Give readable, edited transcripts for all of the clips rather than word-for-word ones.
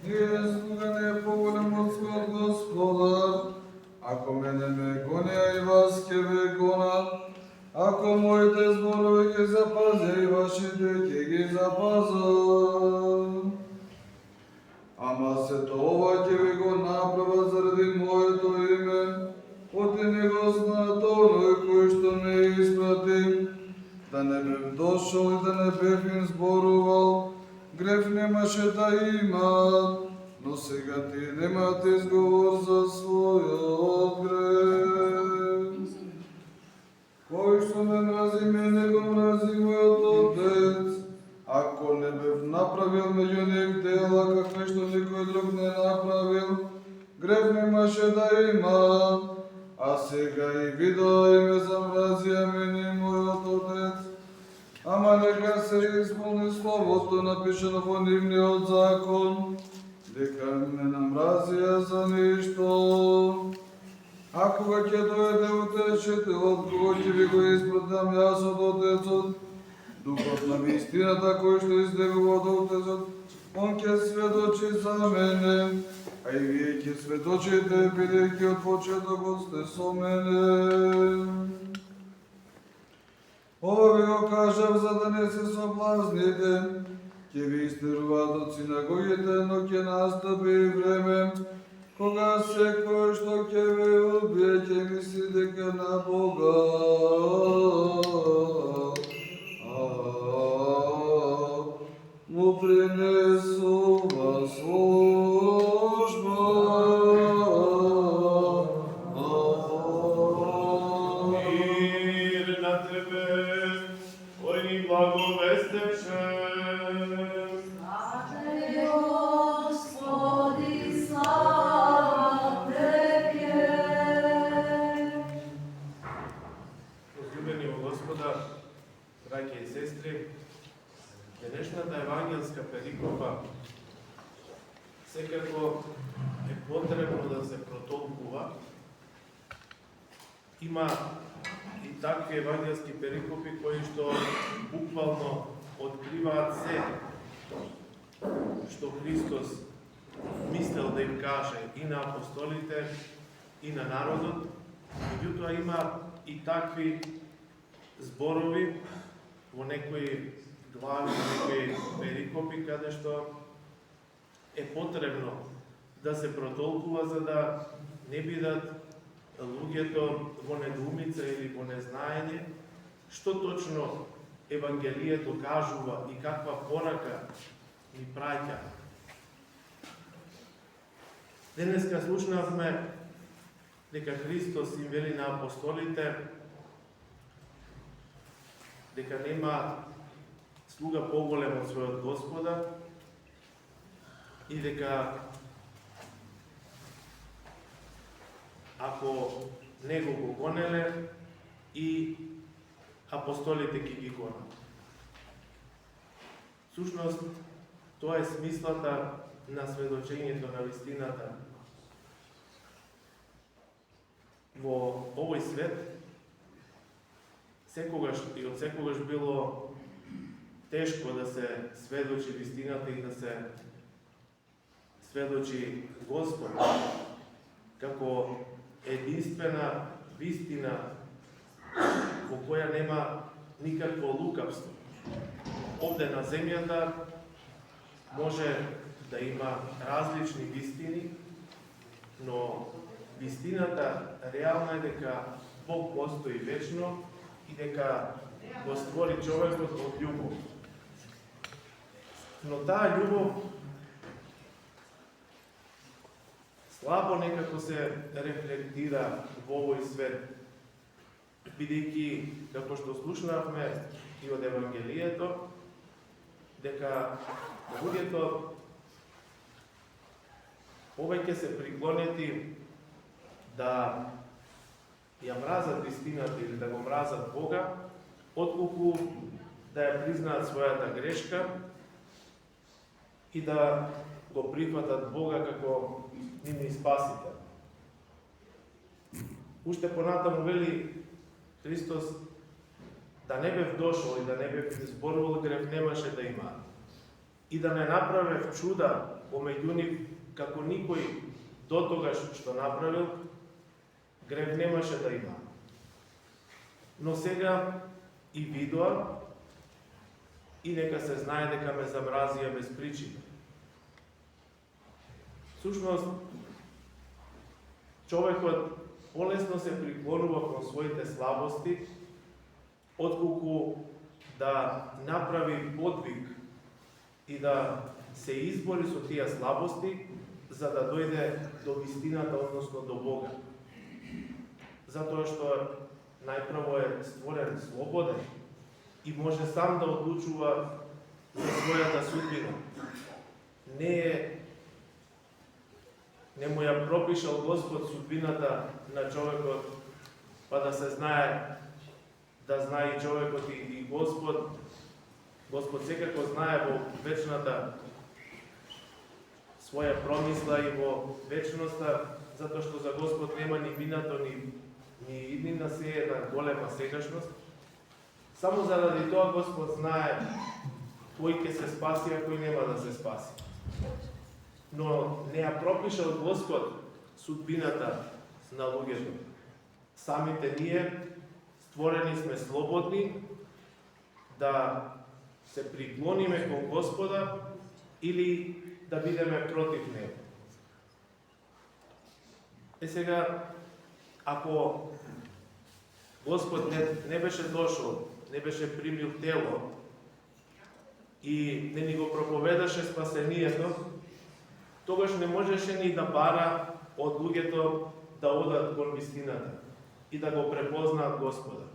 Ние слуга не е поголем од својот Господар. Ако мене ме гонија и вас ке ве гонат. Ако моите зборови ќе запазя и вашите ќе ги запазат. Ама сето ова ќе ви го направат заради моето име, оти не го знаат оној кој што ме испрати. Да не бев дошол и да не бев им зборувал, грев немаше да имат, но сега тие немаат изговор за својот грев. Кој што ме мрази, мене го мрази мојот Отец. Ако не бев направил меѓу нив дела, какви што никој друг не направил, грев немаше да има. А сега и видоа и ме замразија мене мојот Отец. Ама нека се исполни словото напишано во нивниот закон, дека ме намразија за ништо. А кога ќе дојде Утешителот, кога ќе ви го испратам јас од Отецот, Духот на вистината кој што излегува од Отецот, Он ќе сведочи за мене, а и вие ќе сведочите, бидејќи од почетокот сте со мене. Ова ви го кажав за да не се соблазните, ќе ви истеруваат од синагогите, но ќе настапи и време, кога секој што ќе ве убие, ќе мисли дека на Бога му принесува служба. Мир на тебе, кој ни благовестеше. Браќа и сестри, денешната евангелска перикопа секако е потребно да се протолкува. Има и такви евангелски перикопи кои што буквално откриваат се што Христос мислел да им каже и на апостолите и на народот. Меѓутоа има и такви зборови во некои глави, во некои перикопи, каде што е потребно да се протолкува за да не бидат луѓето во недоумица или во незнаење што точно Евангелието кажува и каква порака ни праќа. Денеска слушнавме дека Христос им вели на апостолите дека нема слуга поголем од својот Господа и дека ако него го гонеле и апостолите ќе ги гонат. Сушност, тоа е смислата на сведочењето на вистината. Во овој свет секогаш и од секогаш било тешко да се сведочи вистината и да се сведочи Господ како единствена вистина во која нема никакво лукавство. Овде на земјата може да има различни вистини, но вистината реална е дека Бог постои вечно и дека го створи човекот од љубов. Но таа љубов слабо некако се рефлектира во овој свет, бидејќи, како што слушнавме и од Евангелието, дека луѓето повеќе се приклонети да ја мразат вистината или да го мразат Бога, отколку да ја признаат својата грешка и да го прифатат Бога како нивни спасител. Уште понатаму вели Христос да не бев дошол и да не бев изборувал, грев немаше да има. и да не направев чуда помеѓу нив, како никој дотогаш што направил, грев немаше да има. Но сега и видоа, и нека се знае дека ме замразија без причина. Сушност, човекот полесно се приклонува кон своите слабости, отколку да направи подвиг и да се избори со тие слабости, за да дојде до вистината, односно до Бога. Затоа што најпрво е створен слободен и може сам да одлучува за својата судбина. Не му ја пропишал Господ судбината на човекот, па да се знае, да знае и човекот и Господ. Господ секако знае во вечната своја промисла и во вечноста, затоа што за Господ нема ни минато, ни иднина, се е една голема сегашност. Само заради тоа Господ знае кој ќе се спаси, а кој нема да се спаси. Но не ја пропишал Господ судбината на луѓето. Самите ние створени сме слободни да се приклониме кон Господа или да бидеме против Него. Сега, ако Господ не беше дошол, не беше примил тело и не ни го проповедаше спасението, тогаш не можеше ни да бара од луѓето да одат кон вистината и да го препознаат Господа.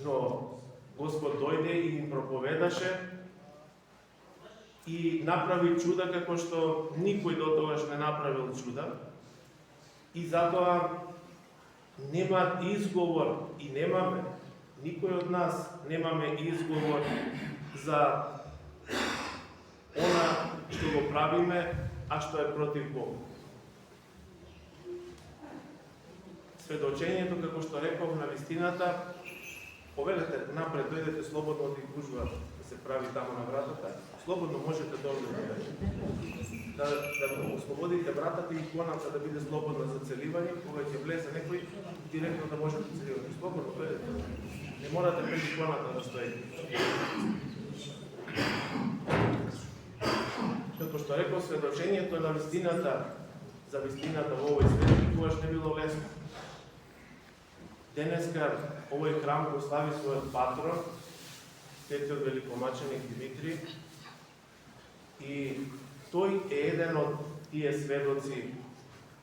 Но Господ дојде и им проповедаше и направи чуда како што никој до тогаш не направил чуда. И затоа нема изговор и немаме, никој од нас немаме изговор за она што го правиме, а што е против Бога. Сведочењето, како што реков, на вистината, повелете напред, дојдете слободно од изгужба да се прави таму на вратата, слободно можете да одите да ослободите вратата и иконата да биде слободна за целивање, кога ќе влезе некој, директно да може да целивате. Слободно дојдете. Не морате пред иконата да стоите. Како што реков, сведочењето на вистината, за вистината во овој свет никогаш не било лесно. Денеска овој храм го слави својот патрон, светиот великомаченик Димитрий, и тој е еден од тие сведоци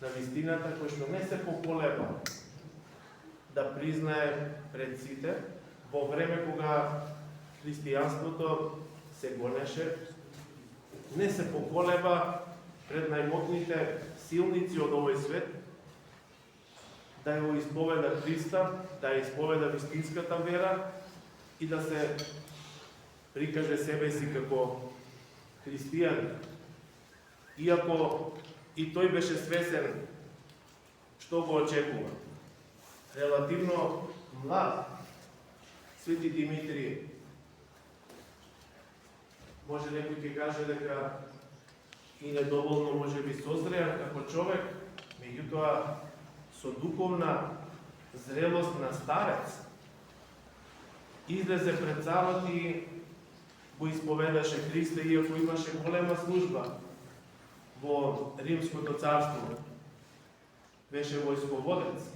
на вистината кој што не се поколеба да признае пред сите во време кога христијанството се гонеше, не се поколеба пред најмокните силници од овој свет да ја исповеда Христа, да ја исповеда вистинската вера и да се прикаже себе си како христијан. Иако и тој беше свесен што го очекува. Релативно млад Свети Димитрий, може некој ќе каже дека и недоволно може би созреан како човек, меѓутоа со духовна зрелост на старец, излезе пред царот и го исповедаше Христа, иако имаше голема служба во Римското царство. Беше војсководец,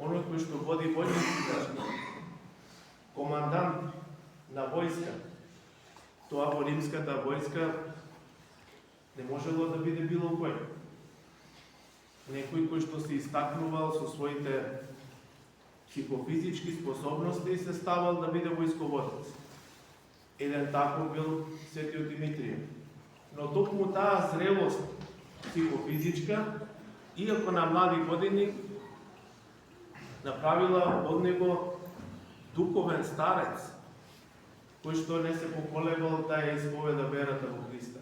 оној кој што води војниците, командант на војска. Тоа во римската војска не можело да биде било кој. Некој кој што се истакнувал со своите психофизички способности се ставал да биде војсководец. Еден таков бил Светиот Димитрий. Но токму таа зрелост психофизичка, иако на млади години, направила од него духовен старец, кој што не се поколебал да ја исповеда верата во Христа.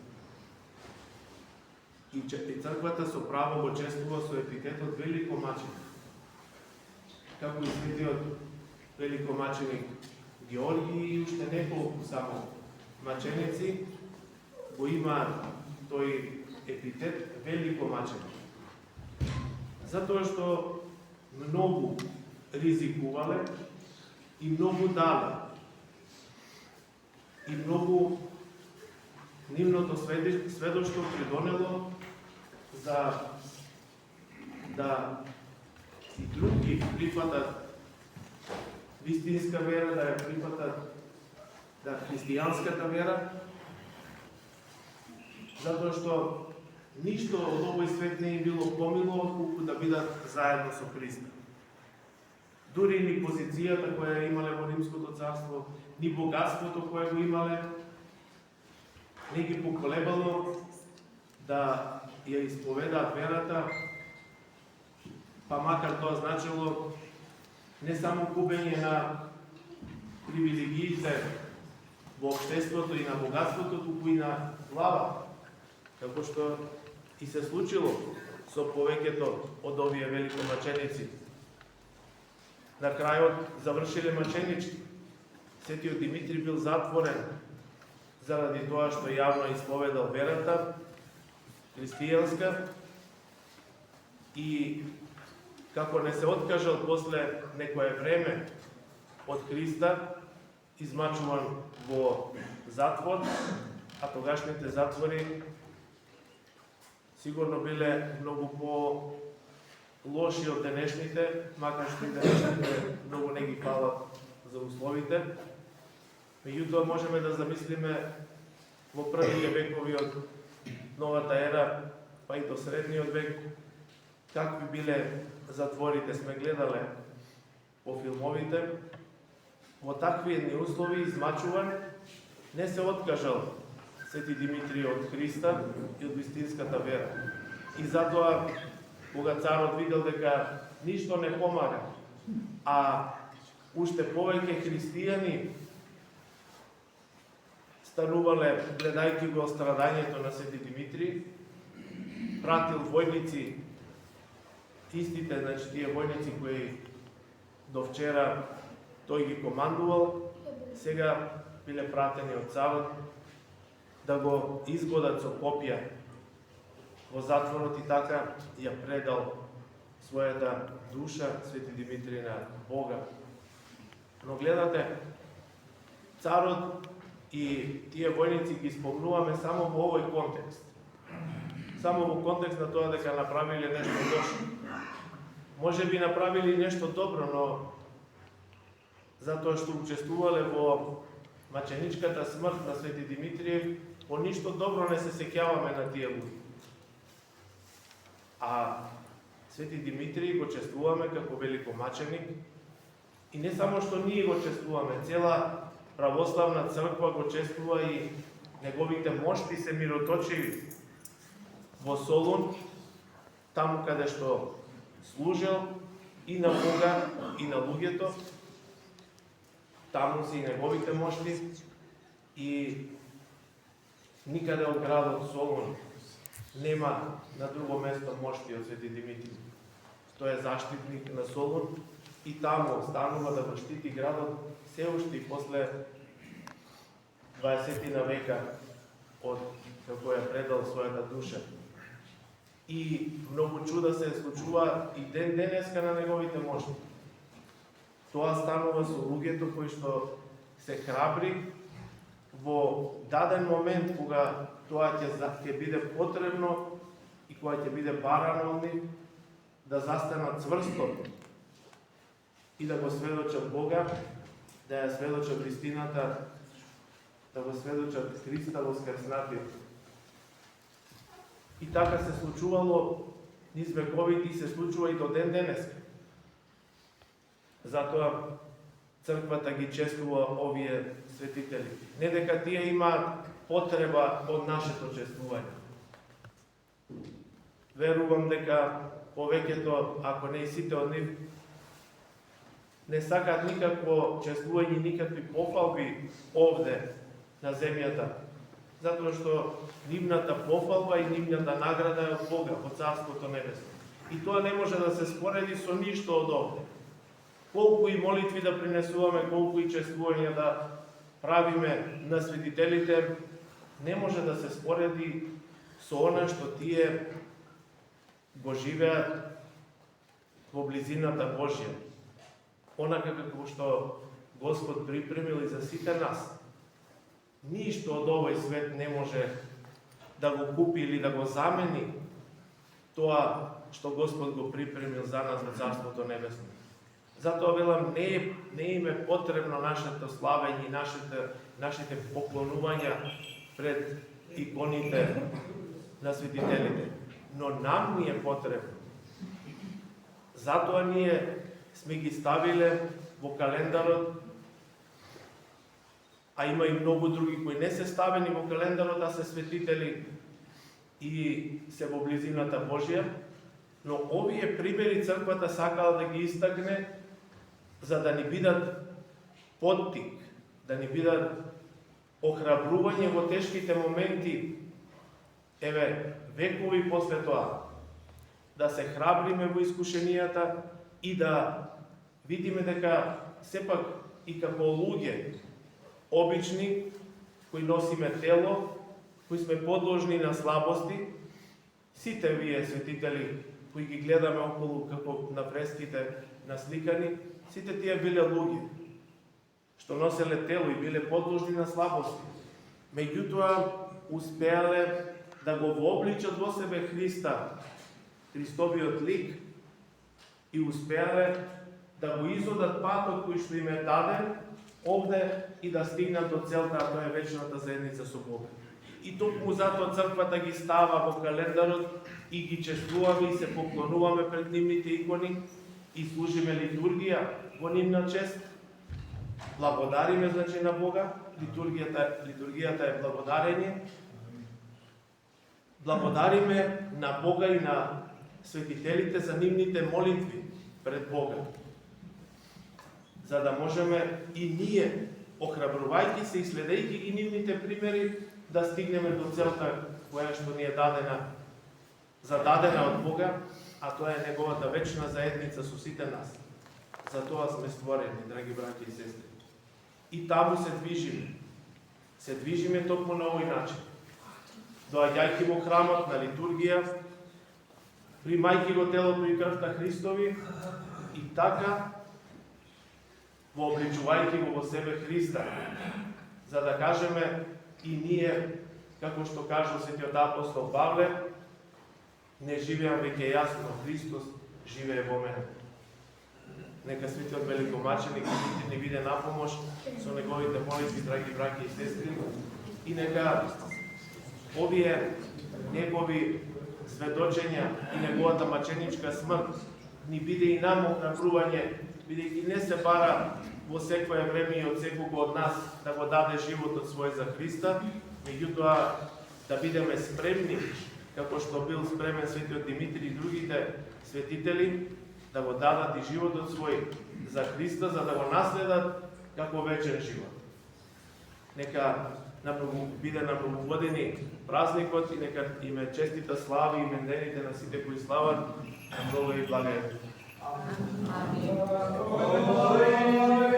И црквата со право го чествува со епитетот великомаченик. Како и светиот великомаченик Георги и уште неколку само маченици го има тој епитет велико маченик. Затоа што многу ризикувале и многу дале. И многу нивното сведоштво придонело за да и други прифатат вистинска вера, да ја прифатат да христијанската вера, затоа што ништо од овој свет не им било помило колку да бидат заедно со Христа. Дури ни позицијата која имале во Римското царство, ни богатството кое го имале, не ги поколебало да ја исповедаат верата, па макар тоа значило не само губење на привилегиите во општеството и на богатството, туку и на слава, како што и се случило со повеќето од овие великомаченици. На крајот завршиле маченички. Светиот Димитри бил затворен заради тоа што јавно исповедал верата христијанска и како не се откажал после некое време од Христа, измачуван во затвор, а тогашните затвори сигурно биле многу по-лоши од денешните, макар што и денешните многу не ги фалат за условите. Меѓутоа можеме да замислиме во првите векови од новата ера, па и до средниот век, какви биле затворите, сме гледале по филмовите. Во такви едни услови измачуван, не се откажал Свети Димитрий од Христа и од вистинската вера. И затоа, кога царот видел дека ништо не помага, а уште повеќе христијани станувале гледајќи го страдањето на Свети Димитрий, пратил војници, истите, значи тие војници кои до вчера тој ги командувал, сега биле пратени од царот да го изгодат со копија во затворот и така ја предал својата душа Свети Димитрий на Бога. Но гледате, царот и тие војници ги спомнуваме само во овој контекст. Само во контекст на тоа дека направиле нешто лошо. Може би направили нешто добро, но затоа што учествувале во маченичката смрт на Свети Димитрий, по ништо добро не се сеќаваме на тие луѓе. А Свети Димитрий го чествуваме како великомаченик и не само што ние го чествуваме, цела православна црква го чествува и неговите мошти се мироточиви во Солун, таму каде што служел и на Бога и на луѓето, таму се и неговите мошти и никаде од градот Солун нема на друго место мошти од Свети Димитрий. Тој е заштитник на Солун и таму станува да го штити градот се уште и после 20 века од како ја предал својата душа. И многу чуда се случува и ден денеска на неговите мошти. Тоа станува со луѓето кои што се храбри во даден момент кога тоа ќе биде потребно и кога ќе биде барано од нив, да застанат цврсто и да го сведочат Бога, да ја сведочат вистината, да го сведочат Христа воскреснатиот. И така се случувало низ вековите и се случува и до ден денеска. Затоа црквата ги чествува овие светители. Не дека тие имаат потреба од нашето чествување. Верувам дека повеќето, ако не и сите од нив, не сакаат никакво чествување, никакви пофалби овде на земјата, затоа што нивната пофалба и нивната награда е од Бога, од Царството Небесно. И тоа не може да се спореди со ништо од овде. Колку и молитви да принесуваме, колку и чествувања да правиме на светителите не може да се спореди со она што тие го живеат во близината Божја. Онака како што Господ припремил и за сите нас. Ништо од овој свет не може да го купи или да го замени тоа што Господ го припремил за нас во Царството Небесно. Затоа велам, не им е потребно нашето славење и нашите поклонувања пред иконите на светителите. Но нам ни е потребно. Затоа ние сме ги ставиле во календарот, а има и многу други кои не се ставени во календарот, а се светители и се во близината Божја, но овие примери црквата сакала да ги истакне за да ни бидат поттик, да ни бидат охрабрување во тешките моменти, векови после тоа, да се храбриме во искушенијата и да видиме дека сепак и како луѓе обични, кои носиме тело, кои сме подложни на слабости, сите вие светители кои ги гледаме околу како на фреските насликани, сите тие биле луѓе, што носеле тело и биле подложни на слабости. Меѓутоа, успеале да го вообличат во себе Христа, Христовиот лик, и успеале да го изодат патот кој што им е даден овде и да стигнат до целта, а тоа е вечната заедница со Бога. И токму затоа црквата ги става во календарот и ги чествуваме и се поклонуваме пред нивните икони и служиме литургија во нивна чест. Благодариме значи на Бога, литургијата е благодарење. Благодариме на Бога и на светителите за нивните молитви пред Бога, за да можеме и ние, охрабрувајќи се и следејќи ги нивните примери, да стигнеме до целта која што ни е зададена од Бога, а тоа е неговата вечна заедница со сите нас. За тоа сме створени, драги браќи и сестри. И таму се движиме. Се движиме токму на овој начин. Доаѓајќи во храмот на литургија, примајќи го телото и крвта Христови и така вообличувајќи го во себе Христа, за да кажеме и ние, како што кажа светиот апостол Павле, не живеам веќе јас, но Христос живее во мене. Нека светиот великомаченик ни биде на помош со неговите молитви, драги браќи и сестри, и нека овие негови сведочења и неговата маченичка смрт ни биде и нам охрабрување, бидејќи не се бара во секое време и од секого од нас да го даде животот свој за Христа, меѓутоа да бидеме спремни, како што бил спремен светиот Димитри и другите светители, да го дадат и животот свој за Христа, за да го наследат како вечен живот. Нека биде на благоводени празникот и нека име честита слава и имендените на сите кои слават, на Бога и благословение. Амин.